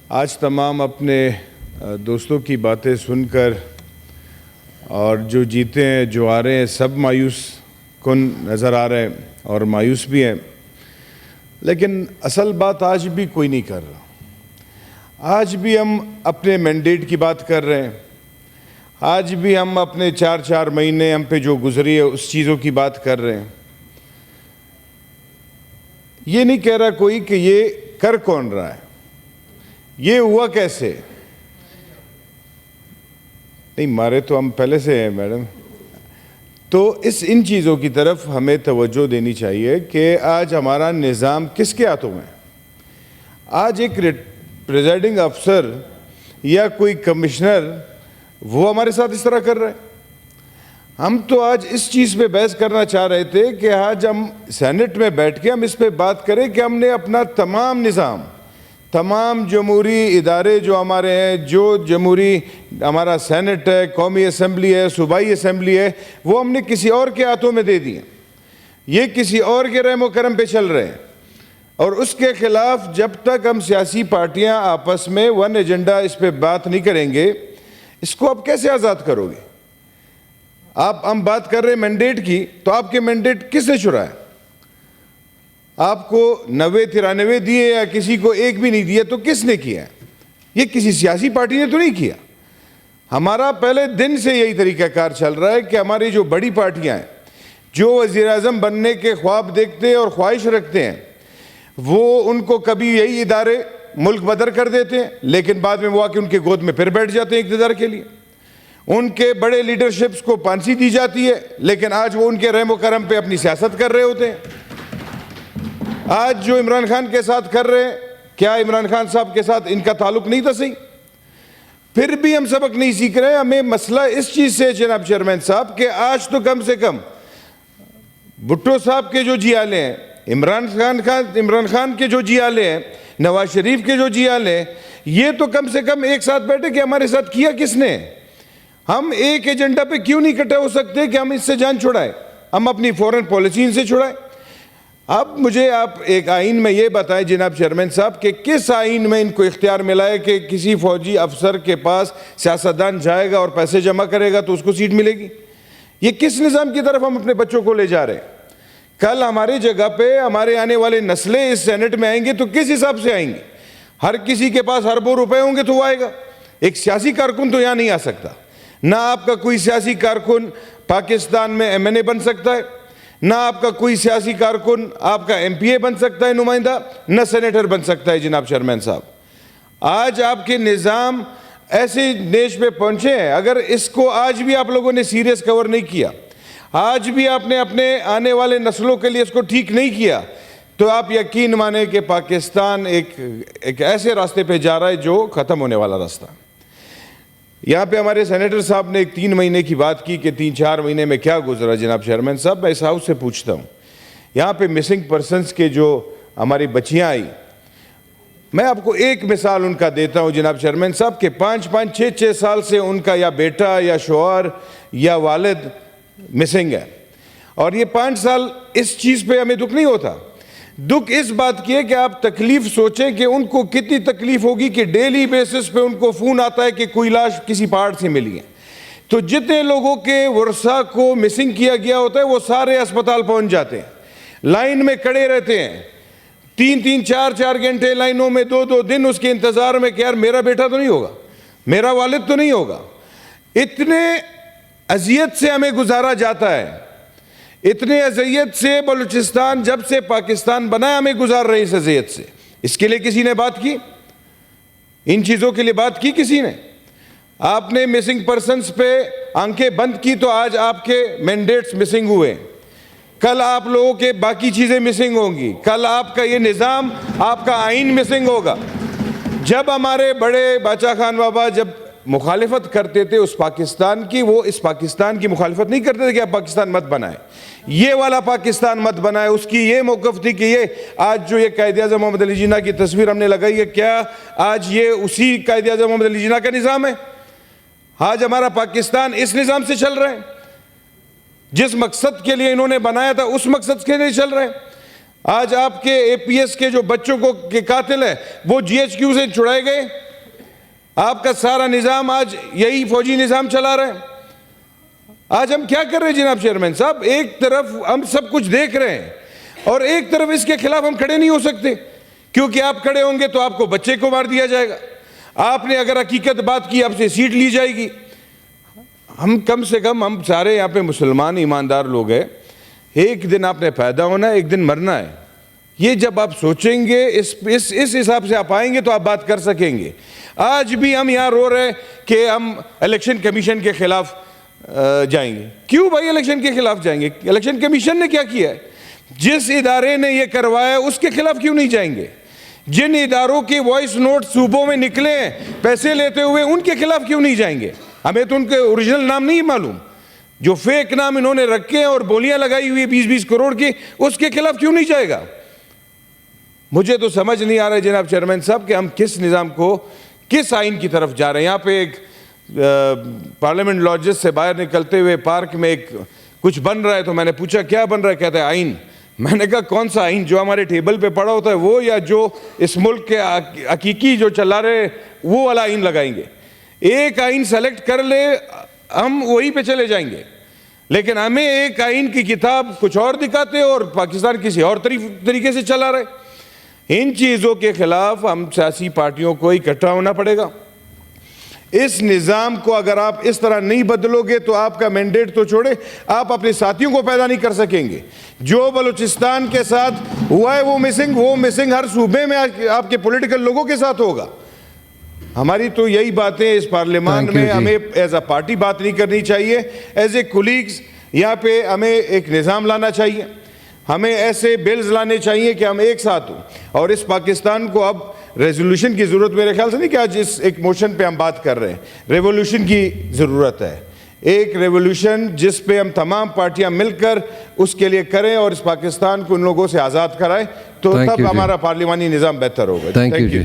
आज तमाम अपने दोस्तों की बातें सुनकर और जो जीते हैं जो आ रहे हैं सब मायूस कुन नज़र आ रहे हैं और मायूस भी हैं। लेकिन असल बात आज भी कोई नहीं कर रहा। आज भी हम अपने मैंडेट की बात कर रहे हैं। आज भी हम अपने 4 महीने हम पे जो गुजरी है उस चीज़ों की बात कर रहे हैं। ये नहीं कह रहा कोई कि ये कर कौन रहा है, ये हुआ कैसे। नहीं, मारे तो हम पहले से हैं मैडम। तो इन चीज़ों की तरफ हमें तवज्जो देनी चाहिए कि आज हमारा निज़ाम किसके हाथों में है। आज एक प्रेजाइडिंग अफसर या कोई कमिश्नर वो हमारे साथ इस तरह कर रहे हैं। हम तो आज इस चीज़ पे बहस करना चाह रहे थे कि आज हम सेनेट में बैठ के हम इस पे बात करें कि हमने अपना तमाम निज़ाम, तमाम जमहूरी इदारे जो हमारे हैं, जो जमहूरी हमारा सेनेट है, कौमी असम्बली है, सूबाई असम्बली है, वो हमने किसी और के हाथों में दे दिए। ये किसी और के रहमो करम पे चल रहे हैं और उसके खिलाफ जब तक हम सियासी पार्टियां आपस में वन एजेंडा इस पे बात नहीं करेंगे, इसको आप कैसे आज़ाद करोगे। हम बात कर रहे हैं मैंडेट की, तो आपके मैंडेट किसने चुराया? आपको 90-93 दिए या किसी को एक भी नहीं दिया, तो किसने किया? ये किसी सियासी पार्टी ने तो नहीं किया। हमारा पहले दिन से यही तरीक़ाकार चल रहा है कि हमारी जो बड़ी पार्टियां हैं, जो वज़ीर-ए-आज़म बनने के ख्वाब देखते हैं और ख्वाहिश रखते हैं, वो उनको कभी यही इदारे मुल्क बदर कर देते हैं, लेकिन बाद में वो आके उनके गोद में फिर बैठ जाते हैं इक़्तिदार के लिए। उनके बड़े लीडरशिप्स को फांसी दी जाती है, लेकिन आज वो उनके रहमो करम पे अपनी सियासत कर रहे होते हैं। आज जो इमरान खान के साथ कर रहे हैं, क्या इमरान खान साहब के साथ इनका ताल्लुक नहीं था सही? फिर भी हम सबक नहीं सीख रहे हैं। हमें मसला इस चीज़ से जनाब चेयरमैन साहब कि आज तो कम से कम भुट्टो साहब के जो जियाले हैं, इमरान खान के जो जियाले हैं, नवाज शरीफ के जो जियाले हैं, ये तो कम से कम एक साथ बैठे कि हमारे साथ किया किसने। हम एक एजेंडा पे क्यों नहीं इकट्ठे हो सकते कि हम इससे जान छुड़ाएं, हम अपनी फॉरेन पॉलिसी इनसे छुड़ाएं। अब मुझे आप एक आइन में ये बताएं जनाब चेयरमैन साहब कि किस आइन में इनको इख्तियार मिला है कि किसी फौजी अफसर के पास सियासतदान जाएगा और पैसे जमा करेगा तो उसको सीट मिलेगी। ये किस निज़ाम की तरफ हम अपने बच्चों को ले जा रहे हैं? कल हमारी जगह पे हमारे आने वाले नस्लें इस सेनेट में आएंगे तो किस हिसाब से आएंगे? हर किसी के पास अरबों रुपए होंगे तो वो आएगा। एक सियासी कारकुन तो यहाँ नहीं आ सकता। ना आपका कोई सियासी कारकुन पाकिस्तान में MNA बन सकता है, ना आपका कोई सियासी कारकुन आपका MPA बन सकता है नुमाइंदा, ना सेनेटर बन सकता है जनाब चेयरमैन साहब। आज आपके निज़ाम ऐसे देश पे पहुंचे हैं, अगर इसको आज भी आप लोगों ने सीरियस कवर नहीं किया, आज भी आपने अपने आने वाले नस्लों के लिए इसको ठीक नहीं किया, तो आप यकीन माने कि पाकिस्तान एक ऐसे रास्ते पे जा रहा है जो ख़त्म होने वाला रास्ता। यहाँ पे हमारे सेनेटर साहब ने एक 3 महीने की बात की कि 3-4 महीने में क्या गुजरा। जनाब चेयरमैन साहब, मैं इस हाउस से पूछता हूँ, यहाँ पे मिसिंग पर्सनस के जो हमारी बच्चियाँ आई, मैं आपको एक मिसाल उनका देता हूँ जनाब चेयरमैन साहब के 5-5, 6-6 साल से उनका या बेटा या शौहर या वालिद मिसिंग है। और ये 5 साल इस चीज़ पे हमें दुख नहीं होता। दुख इस बात की है कि आप तकलीफ सोचें कि उनको कितनी तकलीफ होगी कि डेली बेसिस पे उनको फ़ोन आता है कि कोई लाश किसी पहाड़ से मिली है। तो जितने लोगों के वर्षा को मिसिंग किया गया होता है वो सारे अस्पताल पहुंच जाते हैं, लाइन में खड़े रहते हैं 3-3, 4-4 घंटे लाइनों में, 2-2 दिन उसके इंतज़ार में कि यार मेरा बेटा तो नहीं होगा, मेरा वालिद तो नहीं होगा। इतने अजियत से हमें गुजारा जाता है, इतने अज़ियत से बलूचिस्तान जब से पाकिस्तान बना हमें गुजार रही इस अज़ियत से। इसके लिए किसी ने बात की? इन चीज़ों के लिए बात की किसी ने? आपने मिसिंग पर्सन्स पे आंखें बंद की तो आज आपके मैंडेट्स मिसिंग हुए, कल आप लोगों के बाकी चीज़ें मिसिंग होंगी, कल आपका ये निज़ाम, आपका आइन मिसिंग होगा। जब हमारे बड़े बादशाह खान बाबा जब मुखालिफत करते थे उस पाकिस्तान की, वो इस पाकिस्तान की मुखालिफत नहीं करते थे कि आप पाकिस्तान मत बनाए, ये वाला पाकिस्तान मत बनाए। उसकी ये मौक़िफ़ थी कि ये आज जो ये कायद-ए-आज़म मोहम्मद अली जिन्ना की तस्वीर हमने लगाई है, क्या आज ये उसी कायद-ए-आज़म मोहम्मद अली जिन्ना का निज़ाम है? आज हमारा पाकिस्तान इस निज़ाम से चल रहा है, जिस मकसद के लिए इन्होंने बनाया था उस मकसद के लिए चल रहे हैं। आज आपके एपीएस के जो बच्चों को के कातिल है वो जीएचक्यू से छुड़ाए गए। आपका सारा निजाम आज यही फौजी निजाम चला रहा है। आज हम क्या कर रहे हैं जनाब चेयरमैन साहब, एक तरफ हम सब कुछ देख रहे हैं और एक तरफ इसके खिलाफ हम खड़े नहीं हो सकते, क्योंकि आप खड़े होंगे तो आपको बच्चे को मार दिया जाएगा, आपने अगर हकीकत बात की आपसे सीट ली जाएगी। हम कम से कम, हम सारे यहाँ पे मुसलमान ईमानदार लोग हैं, एक दिन आपने पैदा होना है, एक दिन मरना है। ये जब आप सोचेंगे इस हिसाब से आप आएंगे तो आप बात कर सकेंगे। आज भी हम यहाँ रो रहे हैं कि हम इलेक्शन कमीशन के खिलाफ जाएंगे। क्यों भाई इलेक्शन के खिलाफ जाएंगे? इलेक्शन कमीशन ने क्या किया है? जिस इदारे ने ये करवाया उसके खिलाफ क्यों नहीं जाएंगे? जिन इदारों के वॉइस नोट सूबों में निकले हैं पैसे लेते हुए, उनके खिलाफ क्यों नहीं जाएंगे? हमें तो उनके ओरिजिनल नाम नहीं मालूम, जो फेक नाम इन्होंने रखे हैं और बोलियां लगाई हुई 20-20 करोड़ की, उसके खिलाफ क्यों नहीं जाएगा? मुझे तो समझ नहीं आ रहा है जनाब चेयरमैन साहब कि हम किस निज़ाम को, किस आइन की तरफ जा रहे हैं। यहाँ पे एक पार्लियामेंट लॉजेस से बाहर निकलते हुए पार्क में एक कुछ बन रहा है, तो मैंने पूछा क्या बन रहा है? कहता है आइन। मैंने कहा कौन सा आइन? जो हमारे टेबल पे पड़ा होता है वो, या जो इस मुल्क के हकीकी जो चला रहे वो वाला आइन लगाएंगे? एक आइन सेलेक्ट कर ले, हम वहीं पे चले जाएंगे, लेकिन हमें एक आइन की किताब कुछ और दिखाते और पाकिस्तान किसी और तरीके से चला रहे। इन चीज़ों के खिलाफ हम सियासी पार्टियों को इकट्ठा होना पड़ेगा। इस निज़ाम को अगर आप इस तरह नहीं बदलोगे तो आपका मैंडेट तो छोड़े, आप अपने साथियों को पैदा नहीं कर सकेंगे। जो बलूचिस्तान के साथ हुआ है वो मिसिंग हर सूबे में आपके पॉलिटिकल लोगों के साथ होगा। हमारी तो यही बातें इस पार्लियामान में, हमें एज अ पार्टी बात नहीं करनी चाहिए, एज ए कोलीग्स यहाँ पे हमें एक निज़ाम लाना चाहिए, हमें ऐसे बिल्स लाने चाहिए कि हम एक साथ हों। और इस पाकिस्तान को अब रेजोल्यूशन की ज़रूरत मेरे ख्याल से नहीं कि आज इस एक मोशन पे हम बात कर रहे हैं, रेवोल्यूशन की ज़रूरत है। एक रेवोल्यूशन जिस पे हम तमाम पार्टियां मिलकर उसके लिए करें और इस पाकिस्तान को उन लोगों से आज़ाद कराएं, तो तब हमारा पार्लियामानी निज़ाम बेहतर होगा। Thank you.